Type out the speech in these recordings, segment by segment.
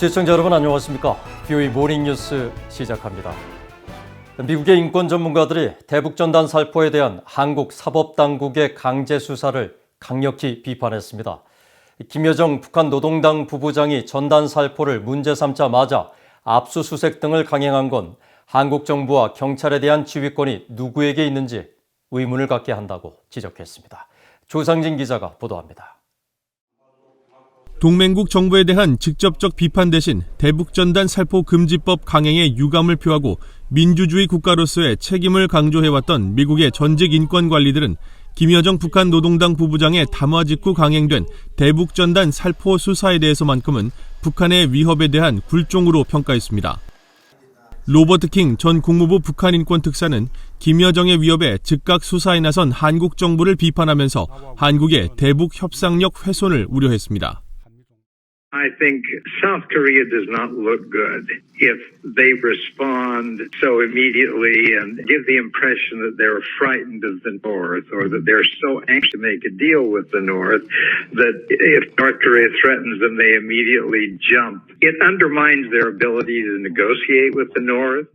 시청자 여러분 안녕하십니까? BOE 모닝뉴스 시작합니다. 미국의 인권 전문가들이 대북전단 살포에 대한 한국 사법당국의 강제 수사를 강력히 비판했습니다. 김여정 북한 노동당 부부장이 전단 살포를 문제 삼자마자 압수수색 등을 강행한 건 한국 정부와 경찰에 대한 지휘권이 누구에게 있는지 의문을 갖게 한다고 지적했습니다. 조상진 기자가 보도합니다. 동맹국 정부에 대한 직접적 비판 대신 대북전단 살포 금지법 강행에 유감을 표하고 민주주의 국가로서의 책임을 강조해왔던 미국의 전직 인권관리들은 김여정 북한 노동당 부부장의 담화 직후 강행된 대북전단 살포 수사에 대해서만큼은 북한의 위협에 대한 굴종으로 평가했습니다. 로버트 킹 전 국무부 북한인권특사는 김여정의 위협에 즉각 수사에 나선 한국 정부를 비판하면서 한국의 대북 협상력 훼손을 우려했습니다. I think South Korea does not look good if they respond so immediately and give the impression that they're frightened of the North or that they're so anxious to make a deal with the North that if North Korea threatens them, they immediately jump. It undermines their ability to negotiate with the North.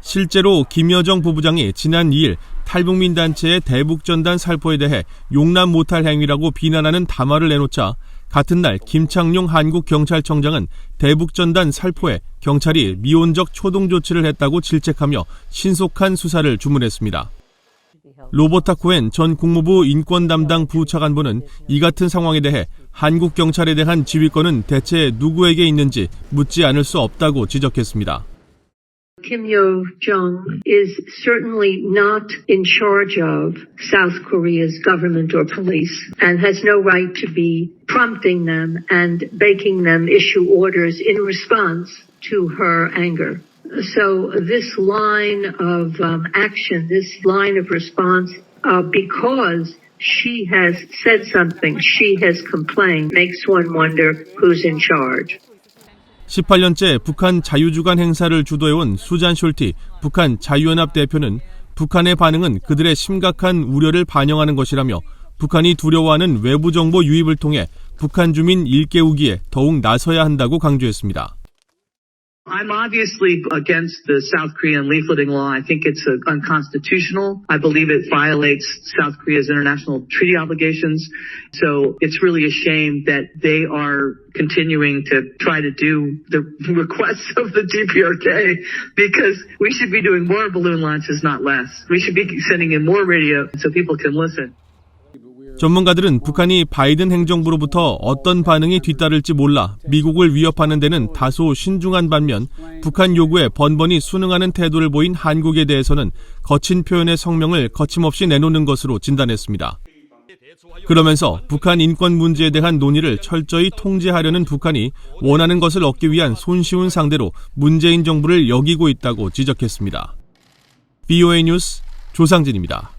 실제로 김여정 부부장이 지난 2일 탈북민 단체의 대북전단 살포에 대해 용납 못할 행위라고 비난하는 담화를 내놓자 같은 날 김창룡 한국경찰청장은 대북전단 살포에 경찰이 미온적 초동 조치를 했다고 질책하며 신속한 수사를 주문했습니다. 로버타 코엔 전 국무부 인권 담당 부차관보는 이 같은 상황에 대해 한국 경찰에 대한 지휘권은 대체 누구에게 있는지 묻지 않을 수 없다고 지적했습니다. Kim Yo-jong is certainly not in charge of South Korea's government or police and has no right to be prompting them and making them issue orders in response to her anger. So this line of action, this line of response, because she has said something, she has complained, makes one wonder who's in charge. 18년째 북한 자유주간 행사를 주도해온 수잔 숄티 북한 자유연합 대표는 북한의 반응은 그들의 심각한 우려를 반영하는 것이라며 북한이 두려워하는 외부 정보 유입을 통해 북한 주민 일깨우기에 더욱 나서야 한다고 강조했습니다. I'm obviously against the South Korean leafleting law. I think it's unconstitutional. I believe it violates South Korea's international treaty obligations. So it's really a shame that they are continuing to try to do the requests of the DPRK because we should be doing more balloon launches, not less. We should be sending in more radio so people can listen. 전문가들은 북한이 바이든 행정부로부터 어떤 반응이 뒤따를지 몰라 미국을 위협하는 데는 다소 신중한 반면 북한 요구에 번번이 순응하는 태도를 보인 한국에 대해서는 거친 표현의 성명을 거침없이 내놓는 것으로 진단했습니다. 그러면서 북한 인권 문제에 대한 논의를 철저히 통제하려는 북한이 원하는 것을 얻기 위한 손쉬운 상대로 문재인 정부를 여기고 있다고 지적했습니다. BOA 뉴스 조상진입니다.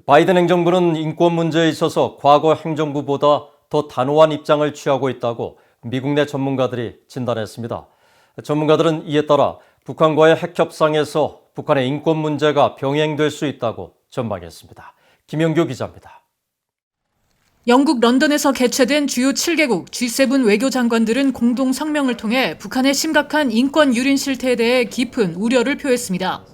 바이든 행정부는 인권 문제에 있어서 과거 행정부보다 더 단호한 입장을 취하고 있다고 미국 내 전문가들이 진단했습니다. 전문가들은 이에 따라 북한과의 핵협상에서 북한의 인권 문제가 병행될 수 있다고 전망했습니다. 김영규 기자입니다. 영국 런던에서 개최된 주요 7개국 G7 외교장관들은 공동 성명을 통해 북한의 심각한 인권 유린 실태에 대해 깊은 우려를 표했습니다.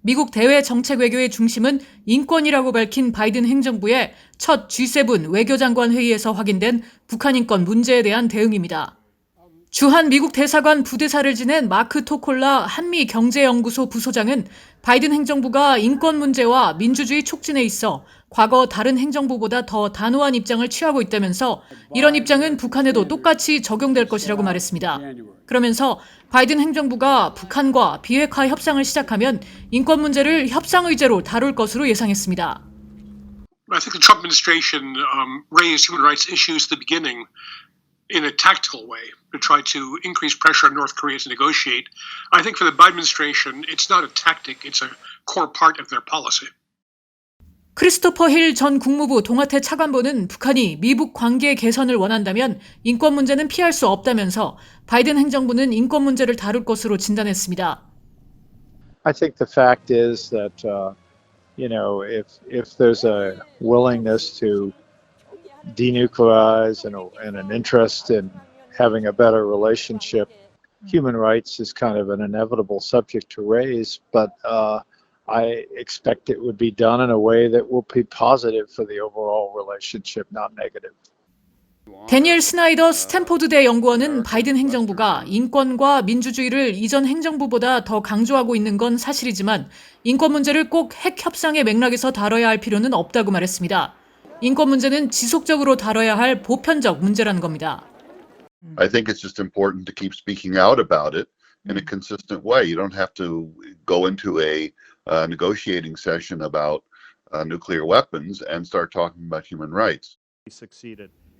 미국 대외 정책 외교의 중심은 인권이라고 밝힌 바이든 행정부의 첫 G7 외교장관 회의에서 확인된 북한 인권 문제에 대한 대응입니다. 주한 미국 대사관 부대사를 지낸 마크 토콜라 한미경제연구소 부소장은 바이든 행정부가 인권 문제와 민주주의 촉진에 있어 과거 다른 행정부보다 더 단호한 입장을 취하고 있다면서 이런 입장은 북한에도 똑같이 적용될 것이라고 말했습니다. 그러면서 바이든 행정부가 북한과 비핵화 협상을 시작하면 인권 문제를 협상 의제로 다룰 것으로 예상했습니다. I think the Trump administration raised human rights issues at the beginning in a tactical way to try to increase pressure on North Korea to negotiate. I think for the Biden administration, it's not a tactic, it's a core part of their policy. 크리스토퍼 힐 전 국무부 동아태 차관보는 북한이 미북 관계 개선을 원한다면 인권 문제는 피할 수 없다면서 바이든 행정부는 인권 문제를 다룰 것으로 진단했습니다. I think the fact is that if there's a willingness to denuclearize and an interest in having a better relationship. Human rights is kind of an inevitable subject to raise, but I expect it would be done in a way that will be positive for the overall relationship, not negative. 데니엘 스나이더 스탠포드대 연구원은 바이든 행정부가 인권과 민주주의를 이전 행정부보다 더 강조하고 있는 건 사실이지만 인권 문제를 꼭 핵 협상의 맥락에서 다뤄야 할 필요는 없다고 말했습니다. 인권 문제는 지속적으로 다뤄야 할 보편적 문제라는 겁니다. I think it's just important to keep speaking out about it in a consistent way. You don't have to go into a negotiating session about nuclear weapons and start talking about human rights.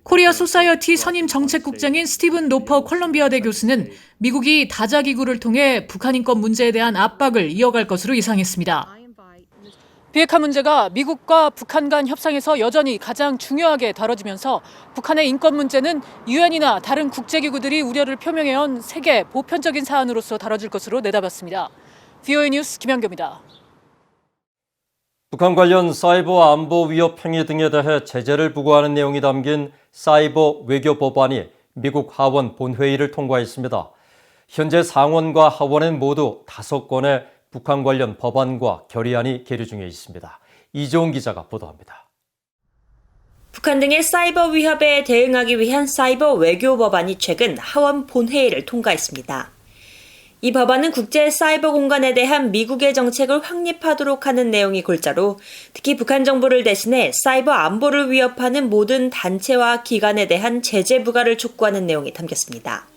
코리아 소사이어티 선임 정책국장인 스티븐 로퍼 콜럼비아대 교수는 미국이 다자기구를 통해 북한 인권 문제에 대한 압박을 이어갈 것으로 예상했습니다. 비핵화 문제가 미국과 북한 간 협상에서 여전히 가장 중요하게 다뤄지면서 북한의 인권 문제는 유엔이나 다른 국제기구들이 우려를 표명해온 세계 보편적인 사안으로서 다뤄질 것으로 내다봤습니다. VOA 뉴스 김현교입니다. 북한 관련 사이버 안보 위협 행위 등에 대해 제재를 부과하는 내용이 담긴 사이버 외교 법안이 미국 하원 본회의를 통과했습니다. 현재 상원과 하원은 모두 5건의 북한 관련 법안과 결의안이 계류 중에 있습니다. 이재용 기자가 보도합니다. 북한 등의 사이버 위협에 대응하기 위한 사이버 외교 법안이 최근 하원 본회의를 통과했습니다. 이 법안은 국제 사이버 공간에 대한 미국의 정책을 확립하도록 하는 내용이 골자로 특히 북한 정부를 대신해 사이버 안보를 위협하는 모든 단체와 기관에 대한 제재 부과를 촉구하는 내용이 담겼습니다.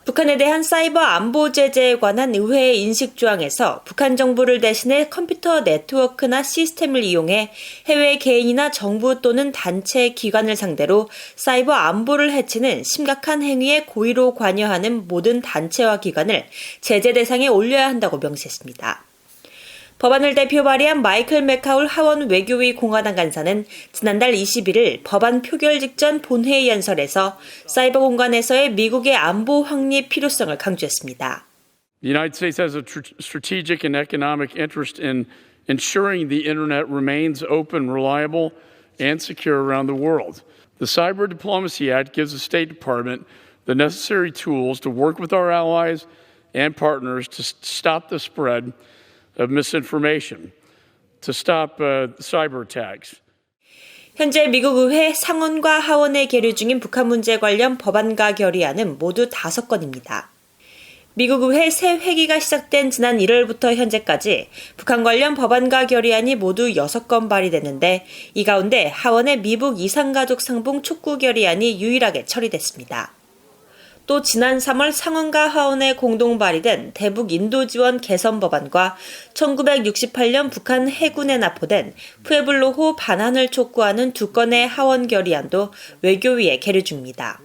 북한에 대한 사이버 안보 제재에 관한 의회의 인식 조항에서 북한 정부를 대신해 컴퓨터 네트워크나 시스템을 이용해 해외 개인이나 정부 또는 단체, 기관을 상대로 사이버 안보를 해치는 심각한 행위에 고의로 관여하는 모든 단체와 기관을 제재 대상에 올려야 한다고 명시했습니다. 법안을 대표 발의한 마이클 맥카울 하원 외교위 공화당 간사는 지난달 21일 법안 표결 직전 본회의 연설에서 사이버 공간에서의 미국의 안보 확립 필요성을 강조했습니다. The United States has a strategic and economic interest in ensuring the internet remains open, reliable, and secure around the world. The Cyber Diplomacy Act gives the State Department the necessary tools to work with our allies and partners to stop the spread of misinformation, to stop cyber attacks. 현재 미국 의회 상원과 하원에 계류 중인 북한 문제 관련 법안과 결의안은 모두 5건입니다. 미국 의회 새 회기가 시작된 지난 1월부터 현재까지 북한 관련 법안과 결의안이 모두 6건 발의됐는데 이 가운데 하원의 미북 이산가족 상봉 촉구 결의안이 유일하게 처리됐습니다. 또 지난 3월 상원과 하원에 공동 발의된 대북 인도 지원 개선 법안과 1968년 북한 해군에 납포된 푸에블로호 반환을 촉구하는 2건의 하원 결의안도 외교위에 계류 중입니다.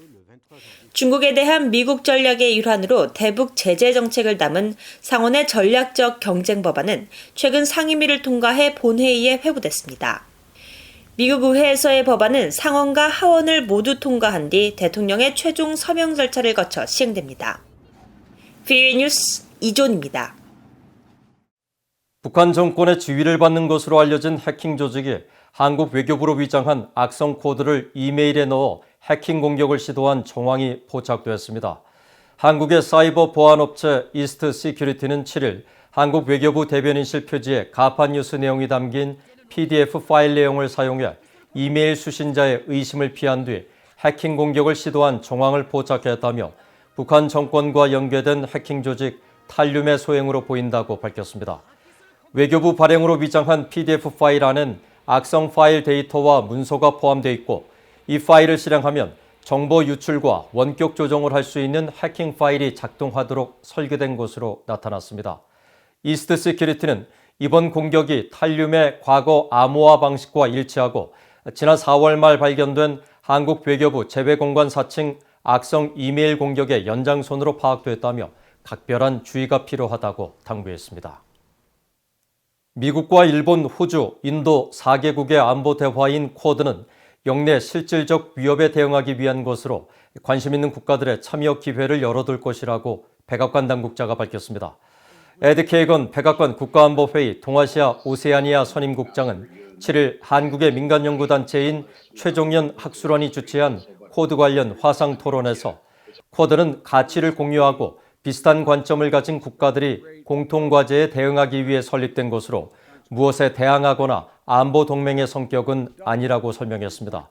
중국에 대한 미국 전략의 일환으로 대북 제재 정책을 담은 상원의 전략적 경쟁 법안은 최근 상임위를 통과해 본회의에 회부됐습니다. 미국 의회에서의 법안은 상원과 하원을 모두 통과한 뒤 대통령의 최종 서명 절차를 거쳐 시행됩니다. VOA 뉴스 이존입니다. 북한 정권의 지휘를 받는 것으로 알려진 해킹 조직이 한국 외교부로 위장한 악성 코드를 이메일에 넣어 해킹 공격을 시도한 정황이 포착되었습니다. 한국의 사이버 보안업체 이스트 시큐리티는 7일 한국 외교부 대변인실 표지에 가판 뉴스 내용이 담긴 PDF 파일 내용을 사용해 이메일 수신자의 의심을 피한 뒤 해킹 공격을 시도한 정황을 포착했다며 북한 정권과 연계된 해킹 조직 탈륨의 소행으로 보인다고 밝혔습니다. 외교부 발행으로 위장한 PDF 파일 안엔 악성 파일 데이터와 문서가 포함되어 있고 이 파일을 실행하면 정보 유출과 원격 조정을 할 수 있는 해킹 파일이 작동하도록 설계된 것으로 나타났습니다. 이스트 시큐리티는 이번 공격이 탈륨의 과거 암호화 방식과 일치하고 지난 4월 말 발견된 한국 외교부 재외공관 사칭 악성 이메일 공격의 연장선으로 파악됐다며 각별한 주의가 필요하다고 당부했습니다. 미국과 일본, 호주, 인도 4개국의 안보 대화인 쿼드는 영내 실질적 위협에 대응하기 위한 것으로 관심 있는 국가들의 참여 기회를 열어둘 것이라고 백악관 당국자가 밝혔습니다. 에드 케이건 백악관 국가안보회의 동아시아 오세아니아 선임국장은 7일 한국의 민간연구단체인 최종연 학술원이 주최한 코드 관련 화상 토론에서 쿼드는 가치를 공유하고 비슷한 관점을 가진 국가들이 공통과제에 대응하기 위해 설립된 것으로 무엇에 대항하거나 안보 동맹의 성격은 아니라고 설명했습니다.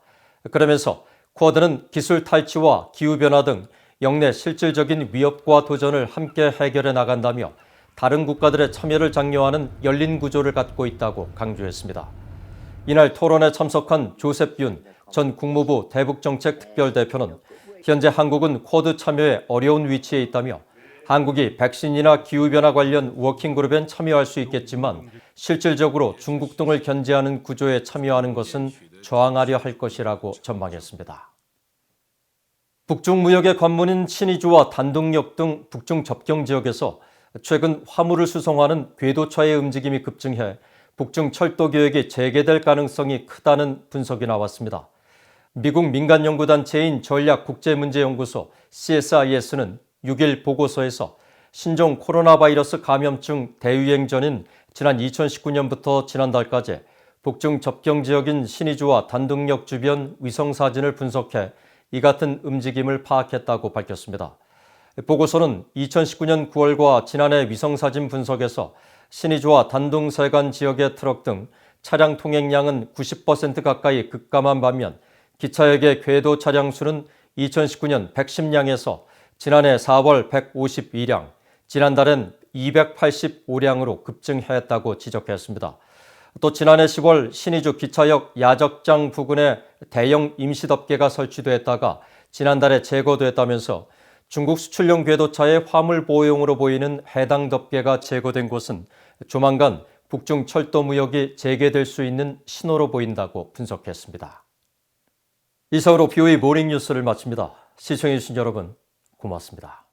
그러면서 쿼드는 기술 탈취와 기후변화 등 영내 실질적인 위협과 도전을 함께 해결해 나간다며 다른 국가들의 참여를 장려하는 열린 구조를 갖고 있다고 강조했습니다. 이날 토론에 참석한 조셉 윤 전 국무부 대북정책특별대표는 현재 한국은 쿼드 참여에 어려운 위치에 있다며 한국이 백신이나 기후변화 관련 워킹그룹엔 참여할 수 있겠지만 실질적으로 중국 등을 견제하는 구조에 참여하는 것은 저항하려 할 것이라고 전망했습니다. 북중 무역의 관문인 신의주와 단둥역 등 북중 접경 지역에서 최근 화물을 수송하는 궤도차의 움직임이 급증해 북중 철도 교역이 재개될 가능성이 크다는 분석이 나왔습니다. 미국 민간연구단체인 전략국제문제연구소 CSIS는 6일 보고서에서 신종 코로나 바이러스 감염증 대유행 전인 지난 2019년부터 지난달까지 북중 접경 지역인 신의주와 단둥역 주변 위성사진을 분석해 이 같은 움직임을 파악했다고 밝혔습니다. 보고서는 2019년 9월과 지난해 위성사진 분석에서 신의주와 단둥세관 지역의 트럭 등 차량 통행량은 90% 가까이 급감한 반면 기차역의 궤도 차량 수는 2019년 110량에서 지난해 4월 152량, 지난달엔 285량으로 급증했다고 지적했습니다. 또 지난해 10월 신의주 기차역 야적장 부근에 대형 임시덮개가 설치됐다가 지난달에 제거됐다면서 중국 수출용 궤도차의 화물 보호용으로 보이는 해당 덮개가 제거된 곳은 조만간 북중 철도 무역이 재개될 수 있는 신호로 보인다고 분석했습니다. 이상으로 BOE 모닝 뉴스를 마칩니다. 시청해주신 여러분 고맙습니다.